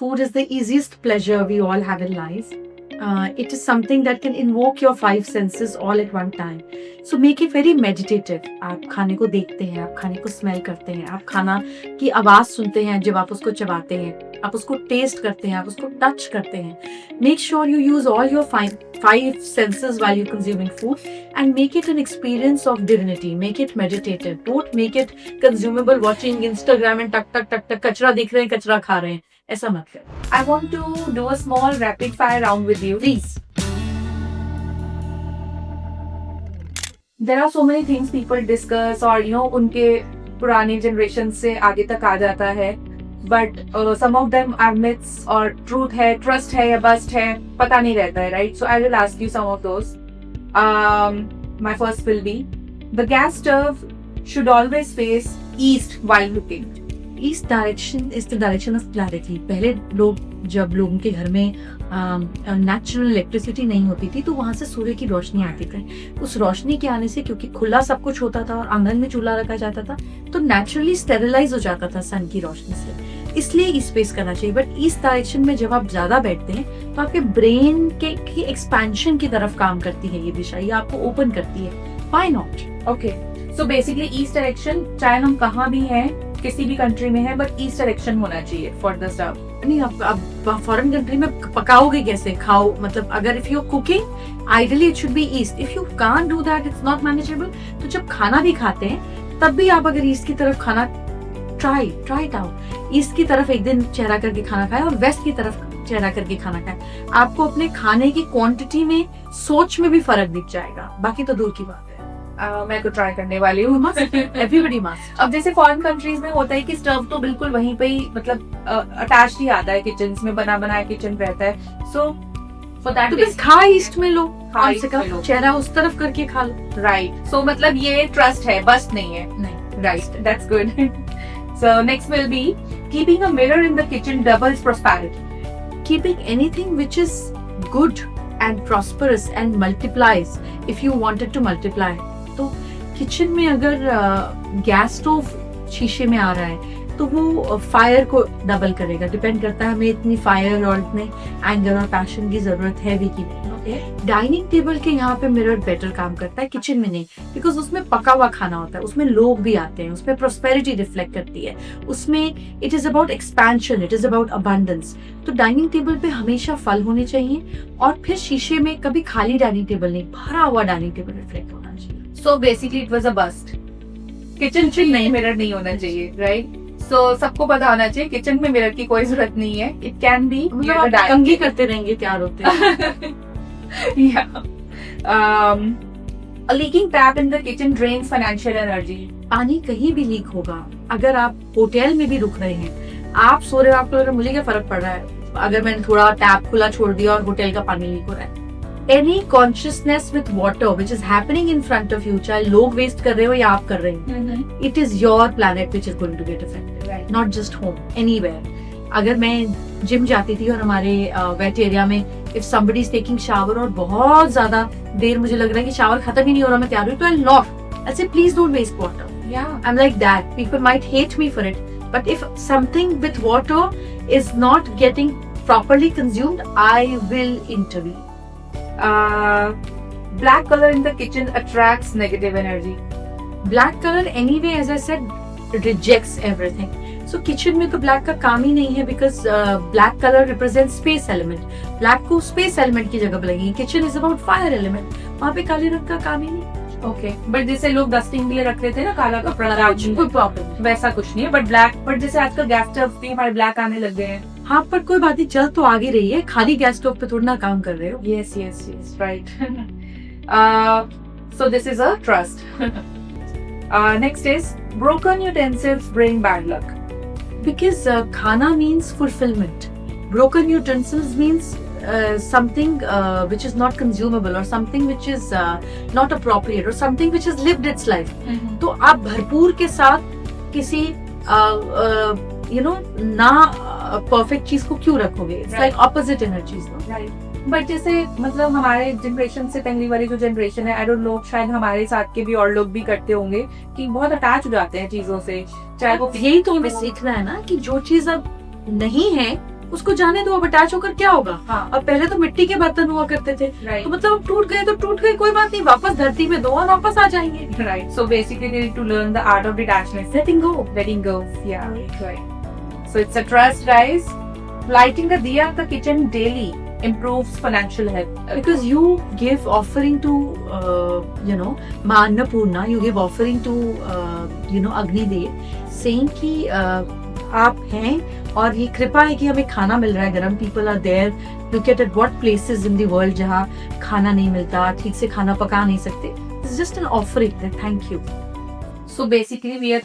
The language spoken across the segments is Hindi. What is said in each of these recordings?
Food is the easiest pleasure we all have in life. It is something that can invoke your five senses all at one time. So make it very meditative. आप खाने को देखते हैं, आप खाने को स्मेल करते हैं, आप खाना की आवाज़ सुनते हैं जब आप उसको चबाते हैं, आप उसको टेस्ट करते हैं, आप उसको टच करते हैं. Make sure you use all your five senses while you're consuming food and make it an experience of divinity. Make it meditative. Don't make it consumable watching Instagram and टक कचरा देख रहे हैं, कचरा खा रहे हैं. ऐसा मत कर. I want to do a small rapid fire round with you. Please. There are so many things people discuss और उनके पुराने जनरेशन से आगे तक आ जाता है. But some of them are myths और truth है, trust है या bust है, पता नहीं रहता है, right? So I will ask you some of those. My first will be, the gas stove should always face east while cooking. East direction is the direction of clarity. पहले जब लोगों के घर में नेचुरल इलेक्ट्रिसिटी नहीं होती थी तो वहां से सूर्य की रोशनी आती थी. उस रोशनी के आने से, क्योंकि खुला सब कुछ होता था और आंगन में चूल्हा रखा जाता था, तो नेचुरली स्टेरिलाइज हो जाता था सन की रोशनी से. इसलिए ईस्ट फेस करना चाहिए. बट ईस्ट डायरेक्शन में जब आप ज्यादा बैठते हैं तो आपके ब्रेन की एक्सपेंशन की तरफ काम करती है ये दिशा, ये आपको ओपन करती है. Why not? Okay, so basically east direction, चाहे हम कहाँ भी हैं, किसी भी कंट्री में है, बट ईस्ट डायरेक्शन होना चाहिए फॉर द स्टव. नहीं, आप फॉरेन कंट्री में पकाओगे कैसे? खाओ, मतलब अगर if you cooking ideally it should be east. If you can't do that, it's not manageable. तो जब खाना भी खाते हैं तब भी आप अगर ईस्ट की तरफ खाना ट्राई इट आउट. ईस्ट की तरफ एक दिन चेहरा करके खाना खाएं और वेस्ट की तरफ चेहरा करके खाना खाएं. आपको अपने खाने की क्वांटिटी में, सोच में भी फर्क दिख जाएगा. बाकी तो दूर की बात है. मैं तो ट्राई करने वाली हूँ. Everybody must. अब जैसे फॉरेन कंट्रीज में होता है कि स्टव तो बिल्कुल वहीं पे ही, मतलब अटैच ही आता है किचन में, बना बनाया किचन रहता है. सो फॉर दैट तो खा ईस्ट में लो, कम से कम चेहरा उस तरफ करके खा लो. राइट. सो मतलब ये ट्रस्ट है, बस नहीं है. नहीं. Right, that's good. So next will be, keeping a mirror in the kitchen doubles prosperity. Keeping anything which is good and prosperous and multiplies if you want it to multiply. तो किचन में अगर गैस स्टोव शीशे में आ रहा है तो वो फायर को डबल करेगा. डिपेंड करता है हमें इतनी फायर और इतने एंगर और पैशन की जरूरत है भी कि नहीं. डाइनिंग टेबल के यहाँ पे मिरर बेटर काम करता है, किचन में नहीं, बिकॉज उसमें पका हुआ खाना होता है, उसमें लोग भी आते हैं, उसमें प्रोस्पेरिटी रिफ्लेक्ट करती है, उसमें it is about expansion, it is about abundance. तो डाइनिंग टेबल पे हमेशा फल होने चाहिए और फिर शीशे में कभी खाली डाइनिंग टेबल नहीं, भरा हुआ डाइनिंग टेबल रिफ्लेक्ट होना चाहिए. So basically it was a bust. Kitchen में नहीं, मिरर नहीं होना चाहिए, राइट? सो सबको पता होना चाहिए किचन में मिरर की कोई जरूरत नहीं है. इट कैन बी, मतलब आप कंघी करते रहेंगे तैयार होते हैं. A leaking tap in the kitchen drains financial energy. पानी कहीं भी लीक होगा. अगर आप होटल में भी रुक रहे हैं, आप सो रहे हो, आपको लग रहा है मुझे क्या फर्क पड़ रहा है अगर मैंने थोड़ा टैप खुला छोड़ दिया और होटल का पानी लीक हो रहा है. Any consciousness with water which is happening in front of you, चाहे लोग वेस्ट कर रहे हो या आप कर रहे हैं, it is your planet which is going to get affected, right? Not just home, anywhere. अगर मैं जिम जाती थी और हमारे वेट एरिया में if somebody is taking shower और बहुत ज्यादा देर मुझे लग रहा है कि शावर खत्म ही नहीं हो रहा, मैं तैयार हूँ, तो I'll knock. I'll say please don't waste water. Yeah, I'm like that. People might hate me for it, but if something with water is not getting properly consumed, I will intervene. Black color in the kitchen attracts negative energy. Black color anyway, as I said, rejects everything. So kitchen में तो black का काम ही नहीं है, because black color represents space element. Black को space element की जगह पे लगेगी. Kitchen is about fire element. वहाँ पे काले रंग का काम ही नहीं. ओके, बट जैसे लोग डस्टिंग के लिए रख लेते हैं ना काला कपड़ा, कोई प्रॉब्लम वैसा कुछ नहीं है. बट ब्लैक, बट जैसे आजकल गैस स्टोव पे हमारे ब्लैक आने लग गए हैं. हाँ, पर कोई बात नहीं, चल तो आगे रही है. खाली गैस स्टोव पे थोड़ा ना काम कर रहे हो. Yes, right. So this is a trust. Next is, broken utensils bring bad luck. Because khana means fulfillment. Broken utensils means something which is not consumable, or something which is not appropriate, or something which has lived its life. तो आप भरपूर के साथ किसी ना परफेक्ट चीज को क्यों रखोगे? It's like opposite energies. Right. But जैसे मतलब हमारे जनरेशन से पहली वाली जो जनरेशन है, आई डोंट नो, शायद हमारे साथ के भी और लोग भी करते होंगे कि बहुत अटैच हो जाते हैं चीजों से. चाहे वो यही तो हमें सीखना है ना कि जो चीज अब नहीं है उसको जाने दो, अब अटैच होकर क्या होगा। हाँ अब पहले तो मिट्टी के बर्तन हुआ करते थे, राइट तो मतलब अब टूट गए तो टूट गए, कोई बात नहीं, वापस धरती में दो और वापस आ जाएंगे। right. So basically, they need to learn the art of detachment, Letting go. letting go. Yeah, right. So it's a trust, guys. Lighting the diya in the kitchen daily improves financial health. Because you give offering to Ma Annapurna, you give offering to Agni Dev, saying कि आप हैं और ये कृपा है कि हमें खाना मिल रहा है गरम। People are there, look at what places in the world जहाँ खाना नहीं मिलता, ठीक से खाना पका नहीं सकते। This just an offering, thank you. So basically, we are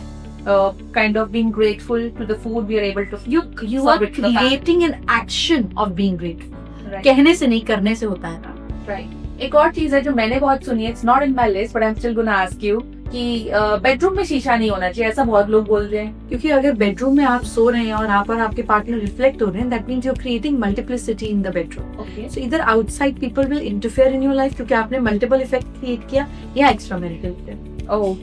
kind of being grateful to the food we are able to. You serve are it to the family. creating an action of being grateful. Right. कहने से नहीं, करने से होता है। Right. एक और चीज है जो मैंने बहुत सुनी है, it's not in my list, but I'm still gonna ask you, कि बेडरूम में शीशा नहीं होना चाहिए, ऐसा बहुत लोग बोल रहे हैं। क्योंकि अगर बेडरूम में आप सो रहे हैं और आप और आपके पार्टनर रिफ्लेक्ट हो रहे हैं, that means you are creating multiplicity in the bedroom. Okay. So इधर outside people will interfere in your life, क्योंकि आपने मल्टीपल इफेक्ट क्रिएट किया, या extra marital. Oh,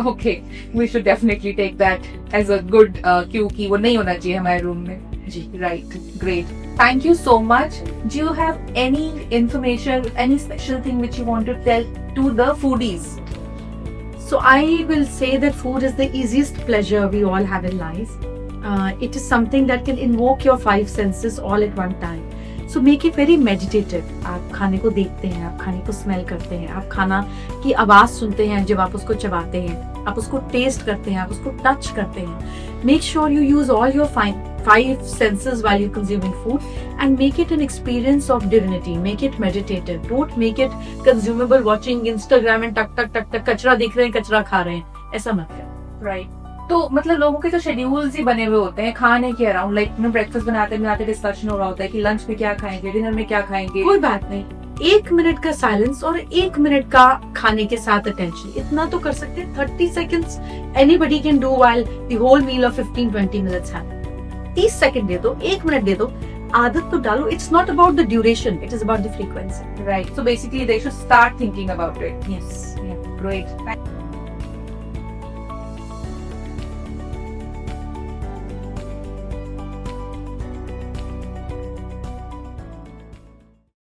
okay. We should definitely take that as a good cue कि वो नहीं होना चाहिए हमारे रूम में। जी, Right. Great. Thank you so much. Do you have any information, any special thing which you want to tell to the foodies? so I will say that food is the easiest pleasure we all have in life. It is something that can invoke your five senses all at one time. So make it very meditative. आप खाने को देखते हैं, आप खाने को स्मेल करते हैं, आप खाना की आवाज सुनते हैं जब आप उसको चबाते हैं, आप उसको टेस्ट करते हैं, आप उसको टच करते हैं। Make sure you use all your five senses while you're consuming food and make it an experience of divinity. Make it meditative. Don't make it consumable watching Instagram and टक टक टक टक कचरा देख रहे हैं, कचरा खा रहे हैं, ऐसा मत करो। Right. तो मतलब लोगों के तो शेड्यूल्स ही बने हुए होते हैं खाने के अराउंड, लाइक ब्रेकफास्ट बनाते डिस्कशन हो रहा होता है कि लंच में क्या खाएंगे, डिनर में क्या खाएंगे। कोई बात नहीं, 1 मिनट का साइलेंस और 1 मिनट का खाने के साथ अटेंशन, इतना तो कर सकते हैं। 30 seconds anybody can do while the whole meal of 15-20 minutes happen। 30 second दे दो, 1 मिनट दे दो, आदत तो डालो। It's not about the duration, it is about the frequency. Right. So basically, they should start thinking about it. Yes. Yeah. Great.